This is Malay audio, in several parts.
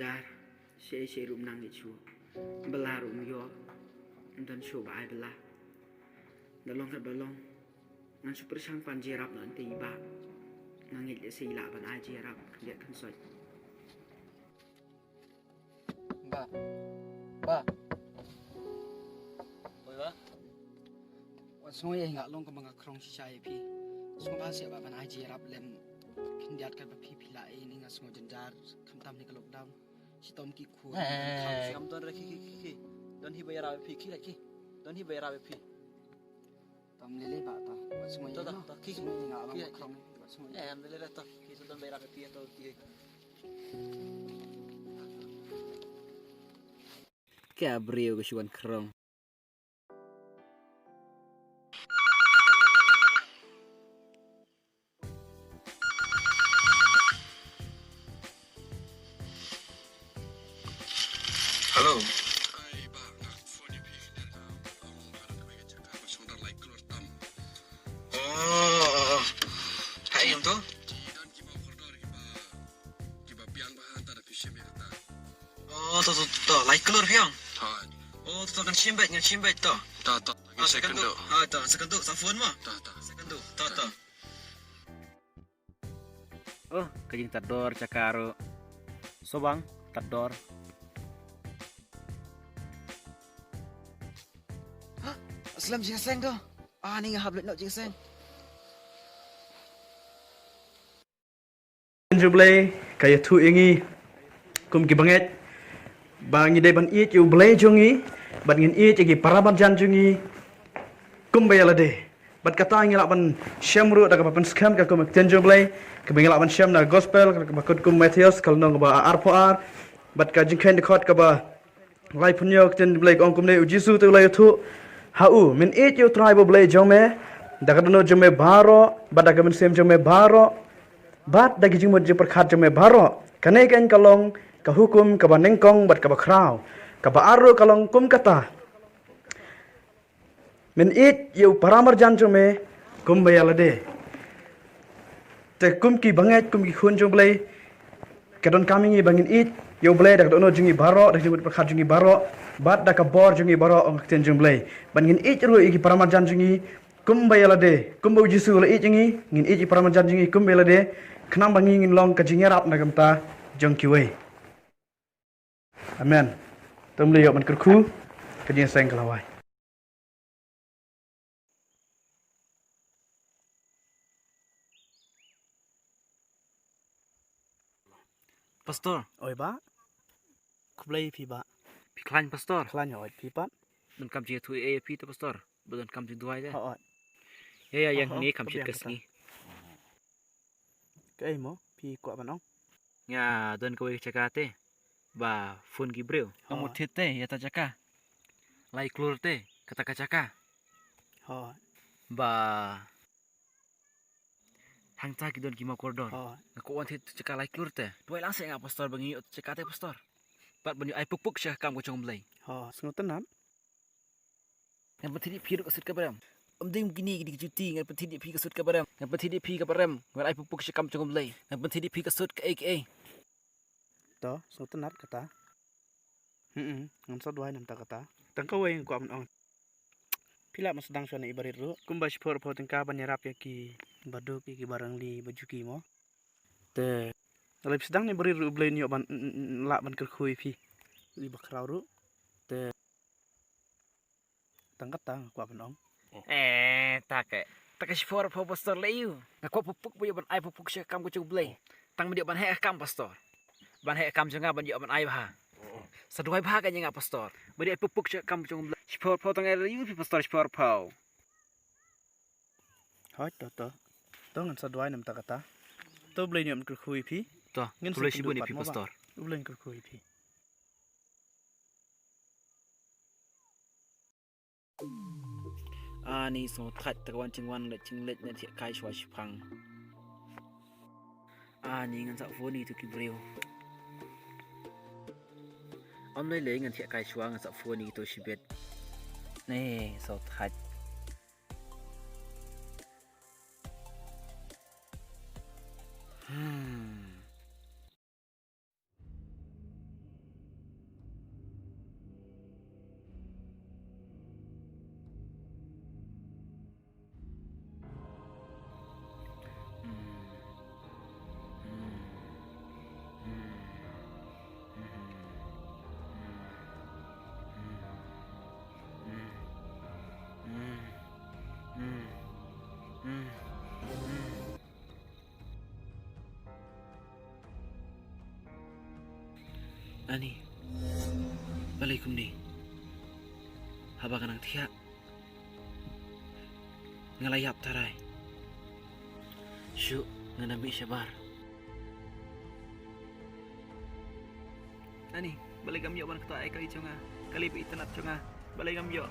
jar she rum nang ni chu bela rum yo dan chu bai bela dalong kat balong ngan super sang pan jerap nan ti ba nangit le si la ban ai jerap dia kan soi ba ba oi ba wa song ye ngak long ka mga krong si chai pi song ba sia ba ban ai jerap lem kin diat ka ba pi pi la ni nga song jar kham tam ni ka lockdown si tom ki khu kham ton ra ki don hi bayar pi ki la ki don hi bayar pi tom lele ba ta wa song ye ta ki ngak long krong wa song em lele ta ki so don bayar pi to ki ke abreu ke chuan krong Halo. Oh, hai em tu? Oh, tu, like keluar fiang. Oh, tu kan cimbet tu. Tak, second tu. Second tu, safun mah. Second tu, tak. oh kajing tador cakaro sobang tador Aslam jingseng tu. Ni ngah hablet nak jingseng. Jublay kaya tu ingi kum ki banget bangi dai ban it you blay jungi ban ngin it gi paraban jan jungi kum bayala de bat kata ngi ban shamru da ka ban scam ka kum ten jublay ka bangi ban sham na gospel ka ba kum Matthias kal nong ba ar bat ka jingkhen de khot ka ba lai punyo ten jublay ong kum ne jisu tu lay tu hau min it you tribe blay jome da ka no jome baro bat da ka ban sem jome baro bat dagi jimut je perkhat jome baro kanai kan kalong ka hukum ka banengkong bat ka bakrau ka ba aru kalong kum kata min it yu paramar jan jome kum bayala de te kum ki banget kum ki khun jomblay kadon kami ngi bangin it yu blay dak dono jungi baro dak jimut perkhat jungi baro bat dak ka bor jungi baro ong ten jomblay bangin it ru igi paramar jan jungi kum bayala de kum bu jisu la it jungi ngin it paramar jan jungi kum bayala de kenang bangi ngin long ka jingerap na gamta jong kiwe amen tum liyo man kerku ka jing seng kalawai pastor oi ba kublai pi ba piklan pastor klan oi pi pat dan kam je tu ap tu pastor bukan kam je duai deh ho ya yang Oh, ni kam kebiang cit kesni kai mo pi kwa banong ya dan kau cakate ba phone gibreu kamu tete ya ta caka lai keluar te kata caka ho ba hang ta kidon kima kordon ho aku want to caka lai keluar te tuai langsung ngap pastor bangi cakate pastor pat banyu ai puk syah kam ko chong blai ho snutenan yang penting pir ko sut ka baram ding gini cuti yang penting pi ka sut ka baram yang penting pi ka baram ngal ai puk syah kam chong blai yang penting pi ka sut ka aka to snutenat kata ngam so duai nam ta kata tangka wei kwa banong pila mas sedang suana ibarit ru kumba spor po tengka banyarap ya ki badu ki barang li baju ki mo te alip sedang ni beri ru blai ni ban la ban kerkhui pi li bakrau ru te tangkat tang kwa banong tak spor po pastor leyu ngako pupuk bu ban ai pupuk syah kam ko chong blai tang dia ban hai kam pastor ban hai kam janga ban dia ban ai bah saduai bah kan ngap pastor beri ai pupuk syah kam chong blai spor po tang ai leyu pastor spor po hoi to ngam so duai nam ta kata to blai ni am kerkhui pi to ngin boleh sibuk ni pi pastor blai kerkhui pi ani so that terwan chingwan le chinglet ne thi kai shwa shpang ani ngan sa phone tu ki breu om le le ngan thi kai shwa ngan sa phone tu shibet ne so that Ani. Balikum ni. Haba kanang tiya. Ngalayap taray. Syu, nganami siya bar. Ani, balik kami man kata ay kali chunga. Kali pi itanat chunga. Balik kami yo.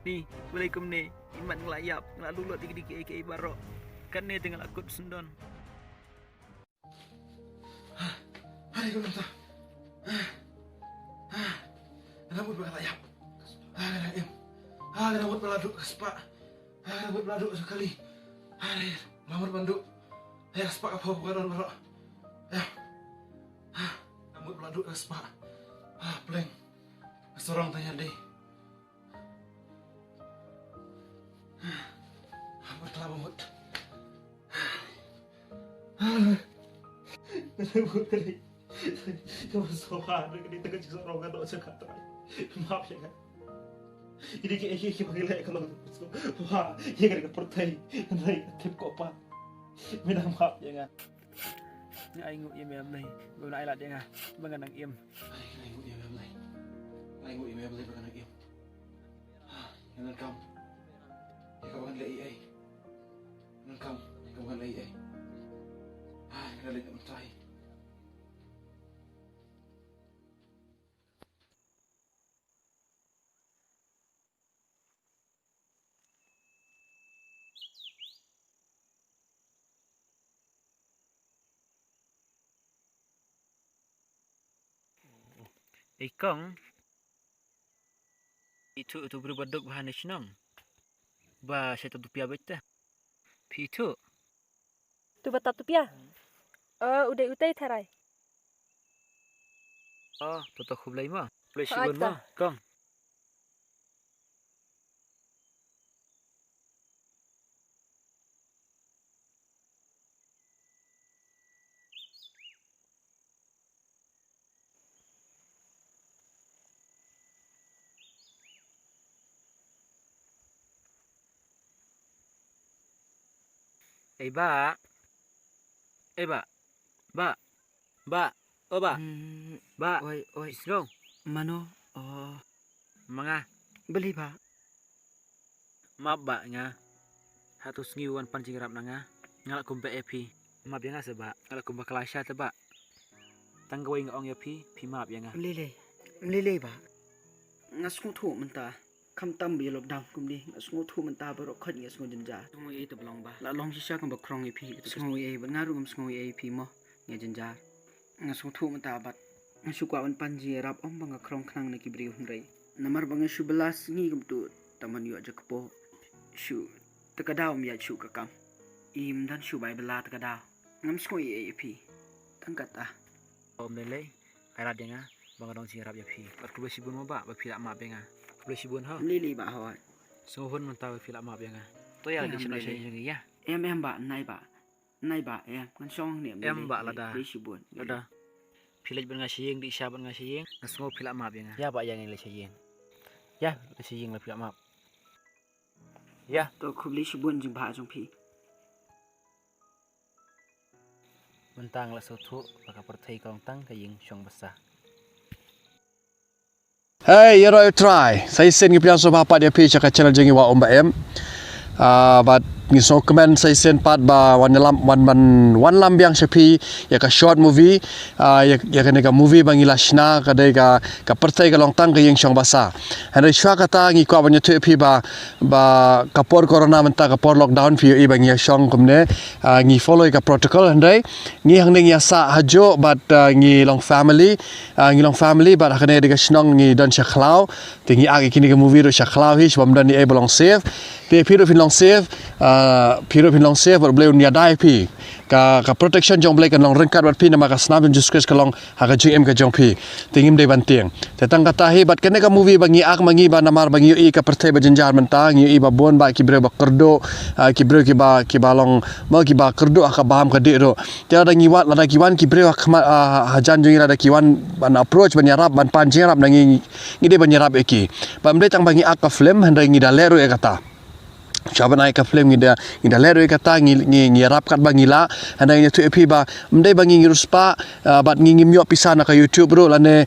Ni, balik kum ni. Iman ngelayap, ngelalulot dikit-dikit ay baro. Kan ni tinggal akut sendon. Hari ko ta. Rambut berlayap. Ayam. Rambut beladuk sepak. Rambut beladuk sekali. Hari rambut banduk. Sepak apa bukan baro. Ya. Rambut beladuk sepak. Pleng. Seorang tanya deh. Rambut rambut. Rambut kali. Kamu sopan dengan itu kan seorang kan tak cakap tak. Maaf ya kan. Ini kayak panggil kalau wah, ya kan pertai, naik tip kopa. Minta maaf ya kan. Ni ai nguk yem nay. Bữa nay là đây nè. Bằng nang yem. Ai nguk yem này. Ai nguk yem này bằng yem. Yang kam. Ya kawan lai ai. Yang kam, yang kawan lai ai. Kena lai mentai. Ikong itu berbaduk bahan nasional. Ba saya tu pia beta. Pitu. Tu bata tu pia. Udah utai tharai. Tu tak khub lai ma. Boleh sibun ma. Kong. Ba. Ba. Ba. Ba. Oh ba. Ba. Oi. Slow. Mano? Mga. Beli ba? Maaf ba nga. Hatus ngiwan pancing rap na nga. Ngalak kumpa epi. Maaf ya nga sa ba. Ngalak kumpa kelasya ta ba. Tanggawin nga ong ya pi maaf ya nga. Mlele ba? Ngasung thu menta. Kam tam bi lockdown kum ni ngasung thu menta baro khat ngasung jinja. Ngoi e tablong ba. La long sisa kam ba krong e pi. Ngoi e ba ngaru ngam ngoi e pi mo. Nge jinja. Ngasung thu menta bat. Ngasu kwa wan panji rap om bang krong khnang na ki bri hunrai. Namar bang shu belas ngi gum tu taman yu aja kepo. Shu takadaw mi ya shu kakam. Im dan shu bai bela takadaw. Ngam ngoi e pi. Tangkat Om lele. Kairat ya nga. Bang dong si rap ya pi. Bat ku besibun mo ba. Ba pi maaf ya nga. Boleh sibun ha. Lili ba hawai. Sohon mentau filak maaf ya nga. To ya di sana saya ya. Em ba nai ba em kan song niệm Em ba lada. Đi sibun. Lada. Filaj ban nga siyeng di isya ban nga siyeng. Ngasngo filak maaf ya nga. Ya ba yang le siyeng. Ya, le siyeng le filak maaf. Ya, To khub li sibun jing ba jong pi. mentang la sotu baka pertai kong tang kaying syong besar. Hey, you try. Saya send ke pian so bapa dia pi cakap channel jengi wa omba em. But ngi so comment saya send part ba wan lam biang sepi ya ka short movie ya ka nega movie bangi lashna ka de ka pertai ka long tang ka yeng syong basa. Hari shwa kata ngi kwa banyo tu pi ba kapor corona menta kapor lockdown pi i bangi syong kumne ngi follow ka protocol handai ngi hang ngi asa hajo but ngi long family but hakane de ka snong ngi dan syaklau tingi agi kini ka movie ro syaklau hi sebab dan ni able long save pi ro fin long save Piro pin long save boleh unia dai pi ka protection jong boleh kan long rengkat bat pi nama ka snap jus kes ka long ha ka GM ka jong pi tingim dei banting tetang kata hi bat kene ka movie bangi ak mangi ba namar bangi i ka pertai ba jenjar mentang i ba bon ba ki bre ba kerdo ki bre ki ba long ma ki ba kerdo ka baham ka de ro tiada ngiwat lada kiwan ki bre hajan jong lada kiwan ban approach ban yarap ban panjing rap nangi ngi de ban yarap eki ba mde tang bangi ak ka film handai ngi dalero e kata Coba naik ke film ngida leru kata ngi rap kat bangila anda ngi tu epi ba mendai bangi ngiruspa bat ngi myok pisan ka YouTube bro lane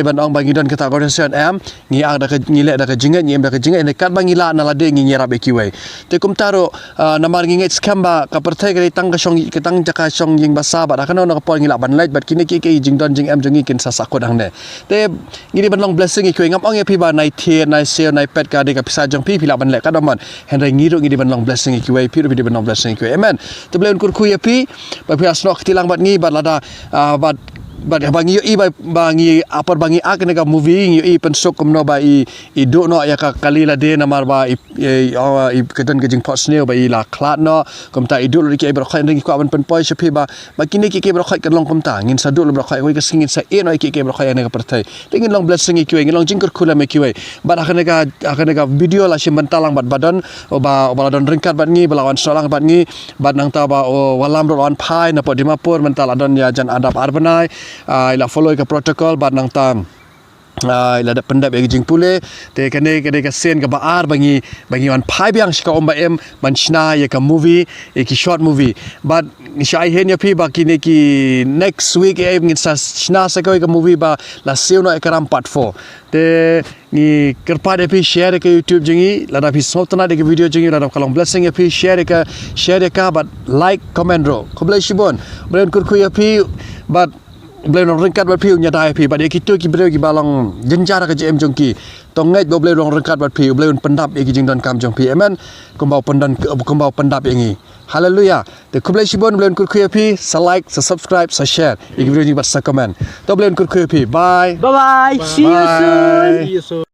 ban ong bangi don kata conversation ngi ag da ngi le da ka jingat ngi da ka jingat ne kat bangila na lade ngi rap ekiwai te kum taro namar ngi scam ba ka perthai ka tang ka song ka tang jaka song jing basa ba kana na ka pol ngi la ban light bat kini ki jing don jing jongi kin sa sakot hang ne te ngi ban long blessing ekiwai ngam ong epi ba nai the nai sale nai pet ka de ka pisa jong pi la ban le ka domon Henry ngiro ngi di banong blessing ikiwai pi di banong blessing ikiwai amen te belen kur ku yapi ba pi asnok tilang bat ngi bat lada bat bangi yo i bangi apar bangi ak ne ka movie yo i pensok komno ba i do no ya ka kali la de namar ba i kedan gejing pot sneo ba i la klat no komta i do lo ki bro khain ringi ko aban pen poi shapi ba kini ki bro khai kan long komta ngin sa do lo bro khai ko singin sa e no ki bro khai ne ka pertai ngin long blessing ikiwai ngin long jingkur kula me kiwai bat akane ka video la shim bantalang bat badan ba don ringkat bat ngi balawan solang bat ngi bat nang ta ba walam ro wan pai na po dimapur mental adon ya jan adap arbanai ila follow ke protokol bat nang tam ila da pendap bagi jing pule te kene ka sen ka baar bangi wan pai biang shika omba em man shna ya ka movie ki short movie but shai hen ya pi ba ki next week ngin sa shna sa ka movie ba la seo no ekaram part 4 te ni kerpa de pi share ke YouTube jingi la da pi sotna de video jingi la da kalong blessing ya pi share ka but like comment ro koblai shibon bren kur ku ya pi but boleh orang rengkat bat piu nyata pi pada kita ki beri ki balang jenjara ke JM jongki tongai boleh orang rengkat bat piu boleh pendap ki jing don kam jong pi amen kumbau pendap yangi haleluya te kublai shibon boleh kur ku pi like subscribe share iki video ni bat sa comment to boleh kur ku pi bye Bye bye. See you soon.